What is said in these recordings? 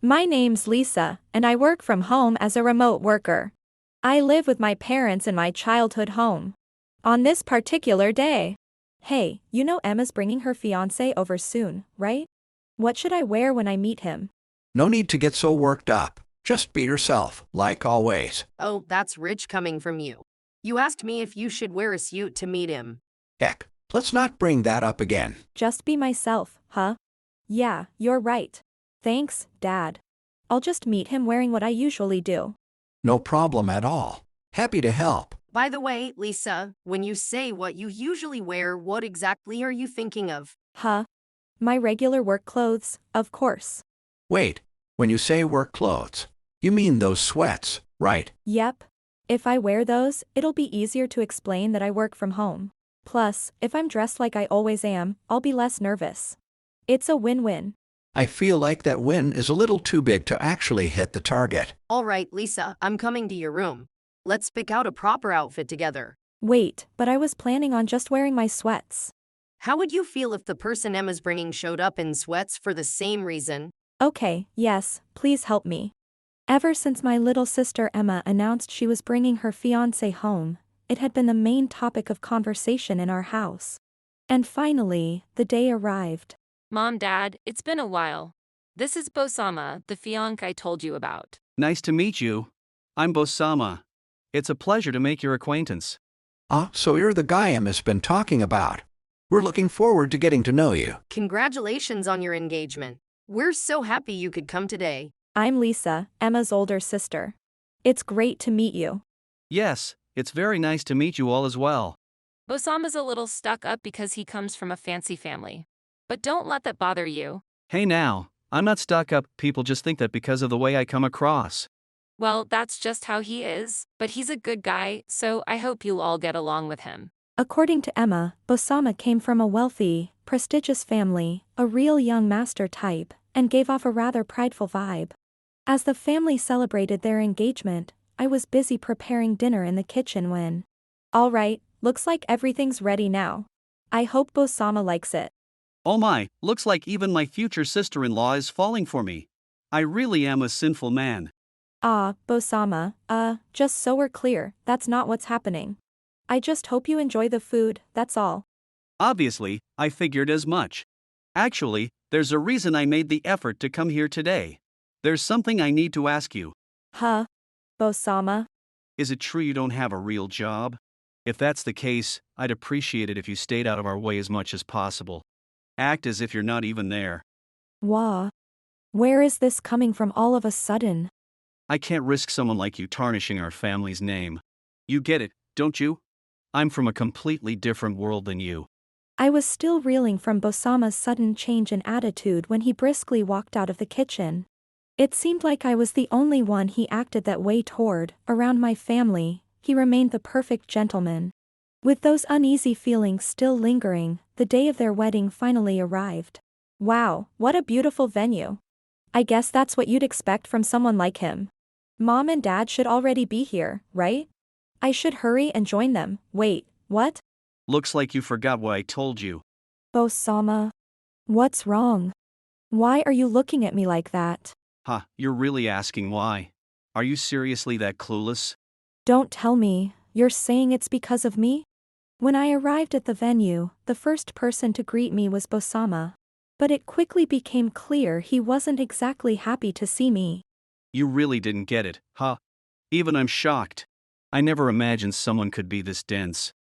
My name's Lisa, and I work from home as a remote worker. I live with my parents in my childhood home. On this particular day. Hey, you know Emma's bringing her fiance over soon, right? What should I wear when I meet him? No need to get so worked up. Just be yourself, like always. Oh, that's rich coming from you. You asked me if you should wear a suit to meet him. Heck, let's not bring that up again. Just be myself, huh? Yeah, you're right. Thanks, Dad. I'll just meet him wearing what I usually do. No problem at all. Happy to help. By the way, Lisa, when you say what you usually wear, what exactly are you thinking of? Huh? My regular work clothes, of course. Wait, when you say work clothes, you mean those sweats, right? Yep. If I wear those, it'll be easier to explain that I work from home. Plus, if I'm dressed like I always am, I'll be less nervous. It's a win-win. I feel like that win is a little too big to actually hit the target. All right, Lisa, I'm coming to your room. Let's pick out a proper outfit together. Wait, but I was planning on just wearing my sweats. How would you feel if the person Emma's bringing showed up in sweats for the same reason? Okay, yes, please help me. Ever since my little sister Emma announced she was bringing her fiancé home, it had been the main topic of conversation in our house. And finally, the day arrived. Mom, Dad, it's been a while. This is Bosama, the fiance I told you about. Nice to meet you. I'm Bosama. It's a pleasure to make your acquaintance. So you're the guy Emma's been talking about. We're looking forward to getting to know you. Congratulations on your engagement. We're so happy you could come today. I'm Lisa, Emma's older sister. It's great to meet you. Yes, it's very nice to meet you all as well. Bosama's a little stuck up because he comes from a fancy family. But don't let that bother you. Hey now, I'm not stuck up, people just think that because of the way I come across. Well, that's just how he is, but he's a good guy, so I hope you'll all get along with him. According to Emma, Bosama came from a wealthy, prestigious family, a real young master type, and gave off a rather prideful vibe. As the family celebrated their engagement, I was busy preparing dinner in the kitchen when... All right, looks like everything's ready now. I hope Bosama likes it. Oh my, looks like even my future sister-in-law is falling for me. I really am a sinful man. Bosama, just so we're clear, that's not what's happening. I just hope you enjoy the food, that's all. Obviously, I figured as much. Actually, there's a reason I made the effort to come here today. There's something I need to ask you. Huh? Bosama? Is it true you don't have a real job? If that's the case, I'd appreciate it if you stayed out of our way as much as possible. Act as if you're not even there. Wah. Where is this coming from all of a sudden? I can't risk someone like you tarnishing our family's name. You get it, don't you? I'm from a completely different world than you. I was still reeling from Bosama's sudden change in attitude when he briskly walked out of the kitchen. It seemed like I was the only one he acted that way toward. Around my family, he remained the perfect gentleman. With those uneasy feelings still lingering, the day of their wedding finally arrived. Wow, what a beautiful venue. I guess that's what you'd expect from someone like him. Mom and Dad should already be here, right? I should hurry and join them. Wait, what? Looks like you forgot what I told you. Bosama. What's wrong? Why are you looking at me like that? You're really asking why. Are you seriously that clueless? Don't tell me, you're saying it's because of me? When I arrived at the venue, the first person to greet me was Bosama. But it quickly became clear he wasn't exactly happy to see me. You really didn't get it, huh? Even I'm shocked. I never imagined someone could be this dense.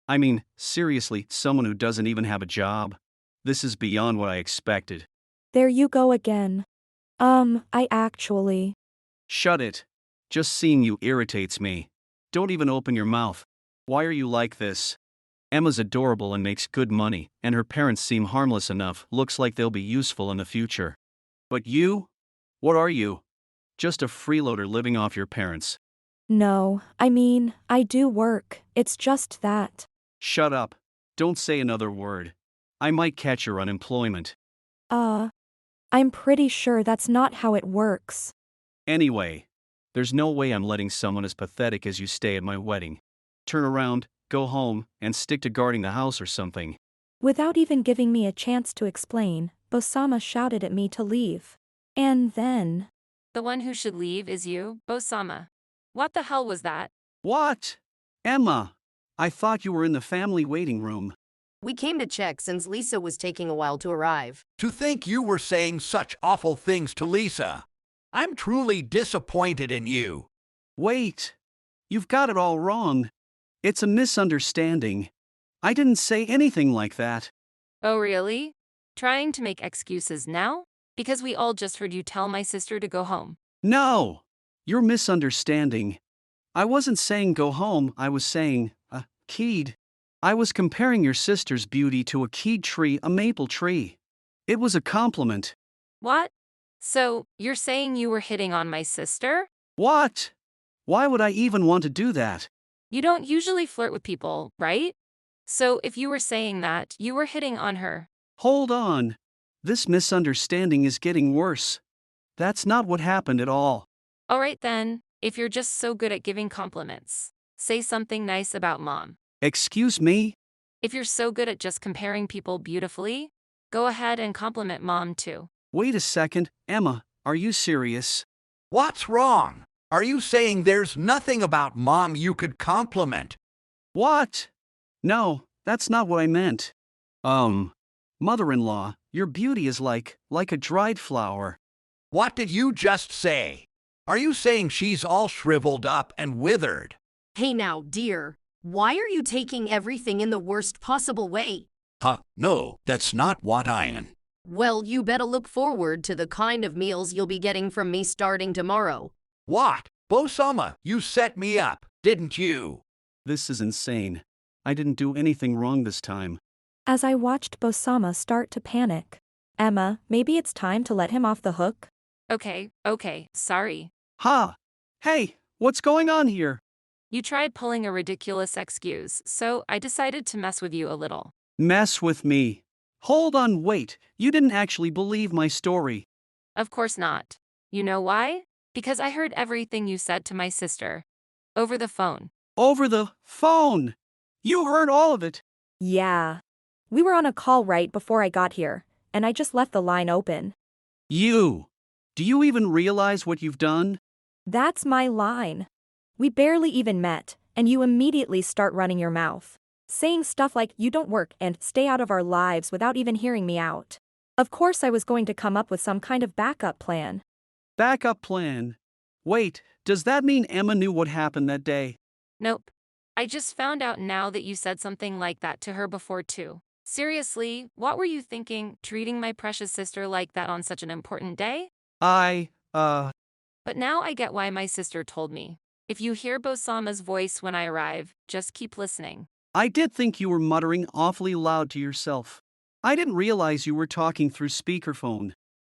I mean, seriously, someone who doesn't even have a job. This is beyond what I expected. There you go again. I actually... Shut it. Just seeing you irritates me. Don't even open your mouth. Why are you like this? Emma's adorable and makes good money, and her parents seem harmless enough, looks like they'll be useful in the future. But you? What are you? Just a freeloader living off your parents. No, I mean, I do work, it's just that. Shut up. Don't say another word. I might catch your unemployment. I'm pretty sure that's not how it works. Anyway, there's no way I'm letting someone as pathetic as you stay at my wedding. Turn around, go home, and stick to guarding the house or something. Without even giving me a chance to explain, Bosama shouted at me to leave. And then, The one who should leave is you, Bosama. What the hell was that? What? Emma, I thought you were in the family waiting room. We came to check since Lisa was taking a while to arrive. To think you were saying such awful things to Lisa. I'm truly disappointed in you. Wait. You've got it all wrong. It's a misunderstanding. I didn't say anything like that. Oh, really? Trying to make excuses now? Because we all just heard you tell my sister to go home. No! You're misunderstanding. I wasn't saying go home, I was saying, keyed. I was comparing your sister's beauty to a keyed tree, a maple tree. It was a compliment. What? So, you're saying you were hitting on my sister? What? Why would I even want to do that? You don't usually flirt with people, right? So, if you were saying that, you were hitting on her. Hold on. This misunderstanding is getting worse. That's not what happened at all. Alright then, if you're just so good at giving compliments, say something nice about mom. Excuse me? If you're so good at just comparing people beautifully, go ahead and compliment mom too. Wait a second, Emma, are you serious? What's wrong? Are you saying there's nothing about Mom you could compliment? What? No, that's not what I meant. Mother-in-law, your beauty is like a dried flower. What did you just say? Are you saying she's all shriveled up and withered? Hey now, dear. Why are you taking everything in the worst possible way? No, that's not what I am. Well, you better look forward to the kind of meals you'll be getting from me starting tomorrow. What? Bosama, you set me up, didn't you? This is insane. I didn't do anything wrong this time. as I watched Bosama start to panic. Emma, maybe it's time to let him off the hook? Okay, sorry. Ha! Hey, what's going on here? You tried pulling a ridiculous excuse, so I decided to mess with you a little. Mess with me. Hold on, wait, you didn't actually believe my story. Of course not. You know why? Because I heard everything you said to my sister. Over the phone. Over the phone! You heard all of it! Yeah. We were on a call right before I got here, and I just left the line open. You! Do you even realize what you've done? That's my line. We barely even met, and you immediately start running your mouth. Saying stuff like, you don't work and stay out of our lives without even hearing me out. Of course I was going to come up with some kind of backup plan. Backup plan? Wait, does that mean Emma knew what happened that day? Nope. I just found out now that you said something like that to her before too. Seriously, what were you thinking, treating my precious sister like that on such an important day? But now I get why my sister told me. If you hear Bosama's voice when I arrive, just keep listening. I did think you were muttering awfully loud to yourself. I didn't realize you were talking through speakerphone.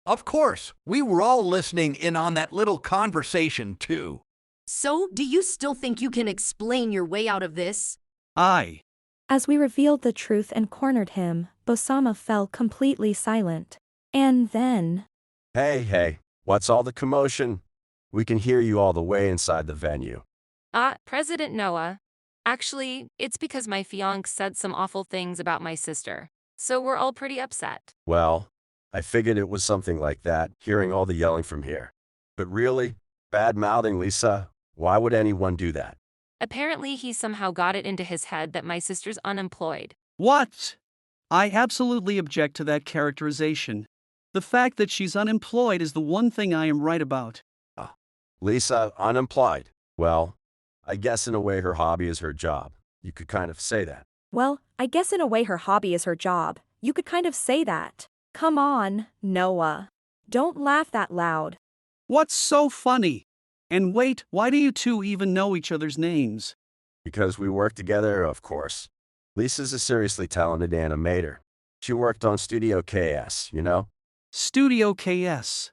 Of course, we were all listening in on that little conversation too. So, do you still think you can explain your way out of this? As we revealed the truth and cornered him, Bosama fell completely silent. And then... Hey, what's all the commotion? We can hear you all the way inside the venue. President Noah. Actually, it's because my fiance said some awful things about my sister. So we're all pretty upset. Well, I figured it was something like that, hearing all the yelling from here. But really, bad-mouthing Lisa, why would anyone do that? Apparently he somehow got it into his head that my sister's unemployed. What? I absolutely object to that characterization. The fact that she's unemployed is the one thing I am right about. Lisa, unemployed. Well, I guess in a way her hobby is her job. You could kind of say that. Well, I guess in a way her hobby is her job. You could kind of say that. Come on, Noah. Don't laugh that loud. What's so funny? And wait, why do you two even know each other's names? Because we work together, of course. Lisa's a seriously talented animator. She worked on Studio KS, you know? Studio KS.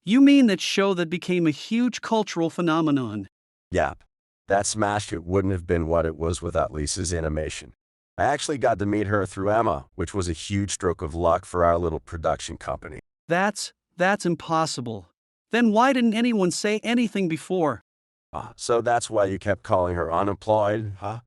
You mean that show that became a huge cultural phenomenon? Yep. That smash hit wouldn't have been what it was without Lisa's animation. I actually got to meet her through Emma, which was a huge stroke of luck for our little production company. That's impossible. Then why didn't anyone say anything before? So that's why you kept calling her unemployed, huh?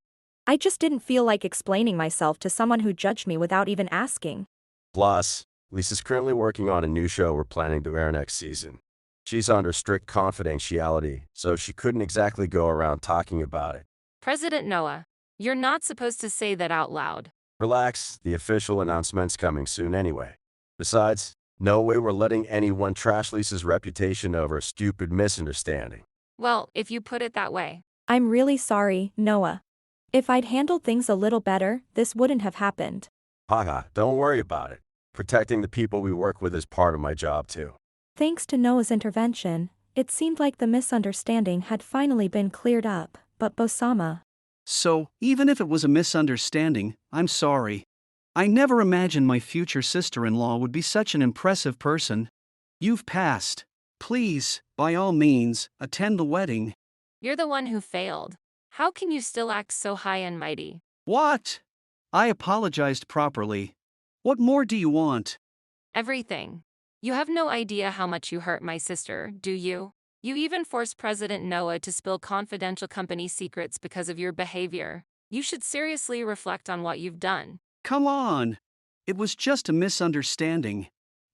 I just didn't feel like explaining myself to someone who judged me without even asking. Plus, Lisa's currently working on a new show we're planning to air next season. She's under strict confidentiality, so she couldn't exactly go around talking about it. President Noah, you're not supposed to say that out loud. Relax, the official announcement's coming soon anyway. Besides, no way we're letting anyone trash Lisa's reputation over a stupid misunderstanding. Well, if you put it that way. I'm really sorry, Noah. If I'd handled things a little better, this wouldn't have happened. Haha, don't worry about it. Protecting the people we work with is part of my job too. Thanks to Noah's intervention, it seemed like the misunderstanding had finally been cleared up, but Bosama. So, even if it was a misunderstanding, I'm sorry. I never imagined my future sister-in-law would be such an impressive person. You've passed. Please, by all means, attend the wedding. You're the one who failed. How can you still act so high and mighty? What? I apologized properly. What more do you want? Everything. You have no idea how much you hurt my sister, do you? You even forced President Noah to spill confidential company secrets because of your behavior. You should seriously reflect on what you've done. Come on. It was just a misunderstanding.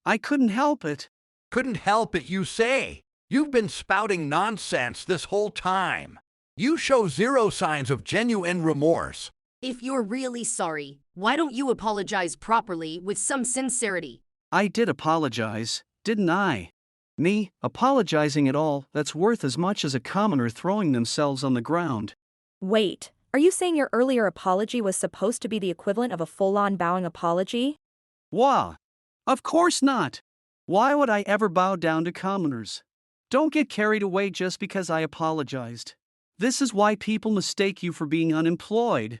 I couldn't help it. Couldn't help it, you say? You've been spouting nonsense this whole time. You show zero signs of genuine remorse. If you're really sorry, why don't you apologize properly with some sincerity? I did apologize, didn't I? Me, apologizing at all, that's worth as much as a commoner throwing themselves on the ground. Wait, are you saying your earlier apology was supposed to be the equivalent of a full-on bowing apology? Wah! Of course not! Why would I ever bow down to commoners? Don't get carried away just because I apologized. This is why people mistake you for being unemployed.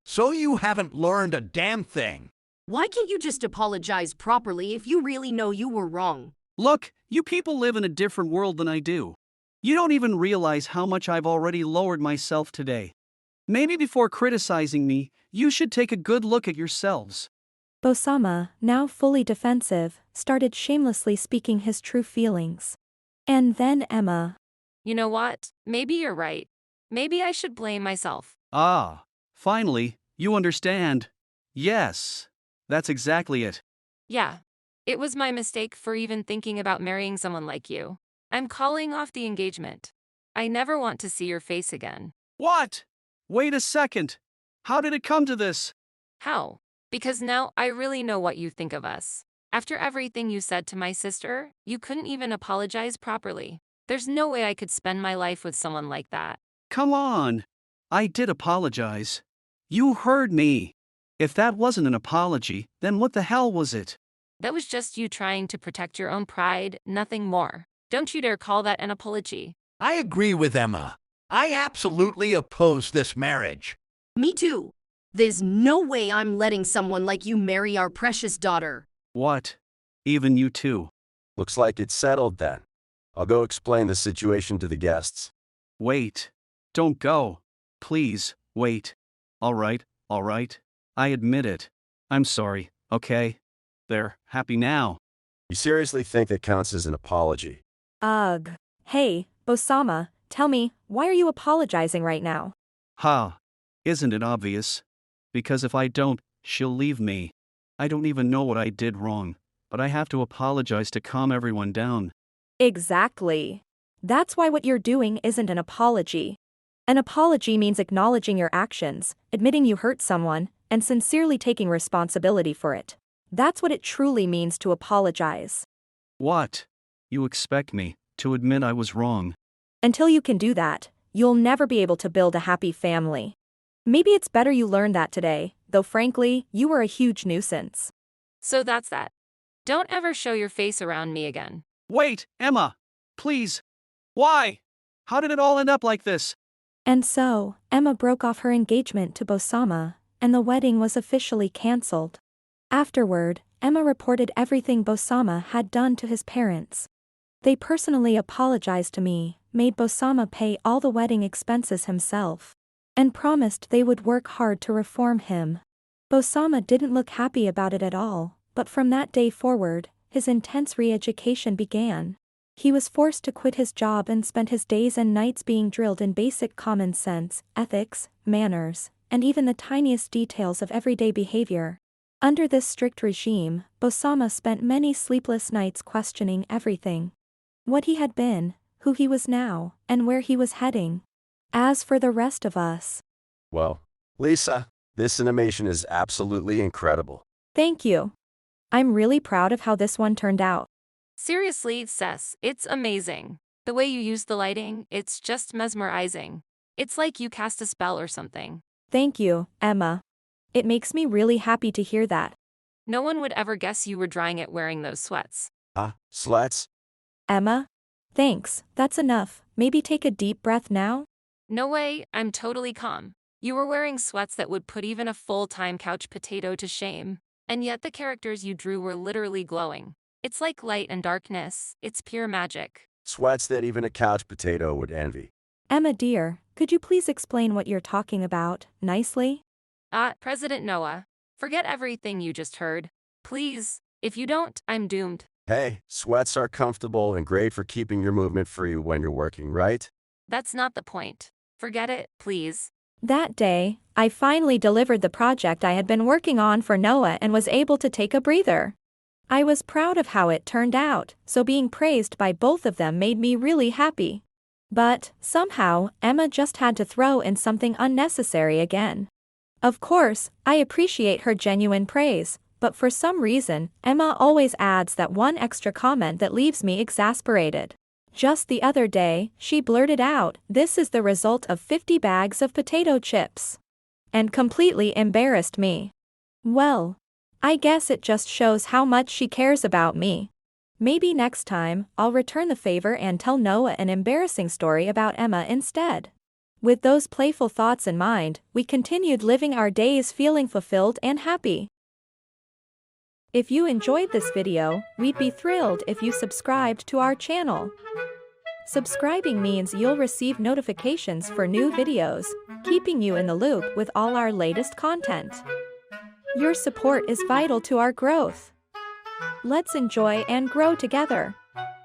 So you haven't learned a damn thing. Why can't you just apologize properly if you really know you were wrong? Look, you people live in a different world than I do. You don't even realize how much I've already lowered myself today. Maybe before criticizing me, you should take a good look at yourselves. Bosama, now fully defensive, started shamelessly speaking his true feelings. And then Emma. You know what? Maybe you're right. Maybe I should blame myself. Ah, finally, you understand. Yes, that's exactly it. Yeah. It was my mistake for even thinking about marrying someone like you. I'm calling off the engagement. I never want to see your face again. What? Wait a second. How did it come to this? How? Because now I really know what you think of us. After everything you said to my sister, you couldn't even apologize properly. There's no way I could spend my life with someone like that. Come on. I did apologize. You heard me. If that wasn't an apology, then what the hell was it? That was just you trying to protect your own pride, nothing more. Don't you dare call that an apology. I agree with Emma. I absolutely oppose this marriage. Me too. There's no way I'm letting someone like you marry our precious daughter. What? Even you too. Looks like it's settled then. I'll go explain the situation to the guests. Wait. Don't go. Please, wait. All right. I admit it. I'm sorry, okay? They're happy now. You seriously think that counts as an apology? Ugh. Hey, Bosama, tell me, why are you apologizing right now? Ha! Isn't it obvious? Because if I don't, she'll leave me. I don't even know what I did wrong, but I have to apologize to calm everyone down. Exactly. That's why what you're doing isn't an apology. An apology means acknowledging your actions, admitting you hurt someone, and sincerely taking responsibility for it. That's what it truly means to apologize. What? You expect me to admit I was wrong? Until you can do that, you'll never be able to build a happy family. Maybe it's better you learned that today, though frankly, you were a huge nuisance. So that's that. Don't ever show your face around me again. Wait, Emma! Please! Why? How did it all end up like this? And so, Emma broke off her engagement to Bosama, and the wedding was officially cancelled. Afterward, Emma reported everything Bosama had done to his parents. They personally apologized to me, made Bosama pay all the wedding expenses himself, and promised they would work hard to reform him. Bosama didn't look happy about it at all, but from that day forward, his intense re-education began. He was forced to quit his job and spent his days and nights being drilled in basic common sense, ethics, manners, and even the tiniest details of everyday behavior. Under this strict regime, Bosama spent many sleepless nights questioning everything. What he had been, who he was now, and where he was heading. As for the rest of us. Well, Lisa, this animation is absolutely incredible. Thank you. I'm really proud of how this one turned out. Seriously, Cess, it's amazing. The way you use the lighting, it's just mesmerizing. It's like you cast a spell or something. Thank you, Emma. It makes me really happy to hear that. No one would ever guess you were drying it wearing those sweats. Sluts? Emma? Thanks, that's enough. Maybe take a deep breath now? No way, I'm totally calm. You were wearing sweats that would put even a full-time couch potato to shame. And yet the characters you drew were literally glowing. It's like light and darkness, it's pure magic. Sweats that even a couch potato would envy. Emma dear, could you please explain what you're talking about, nicely? President Noah, forget everything you just heard. Please, if you don't, I'm doomed. Hey, sweats are comfortable and great for keeping your movement free when you're working, right? That's not the point. Forget it, please. That day, I finally delivered the project I had been working on for Noah and was able to take a breather. I was proud of how it turned out, so being praised by both of them made me really happy. But, somehow, Emma just had to throw in something unnecessary again. Of course, I appreciate her genuine praise, but for some reason, Emma always adds that one extra comment that leaves me exasperated. Just the other day, she blurted out, "This is the result of 50 bags of potato chips." And completely embarrassed me. Well, I guess it just shows how much she cares about me. Maybe next time, I'll return the favor and tell Noah an embarrassing story about Emma instead. With those playful thoughts in mind, we continued living our days feeling fulfilled and happy. If you enjoyed this video, we'd be thrilled if you subscribed to our channel. Subscribing means you'll receive notifications for new videos, keeping you in the loop with all our latest content. Your support is vital to our growth. Let's enjoy and grow together.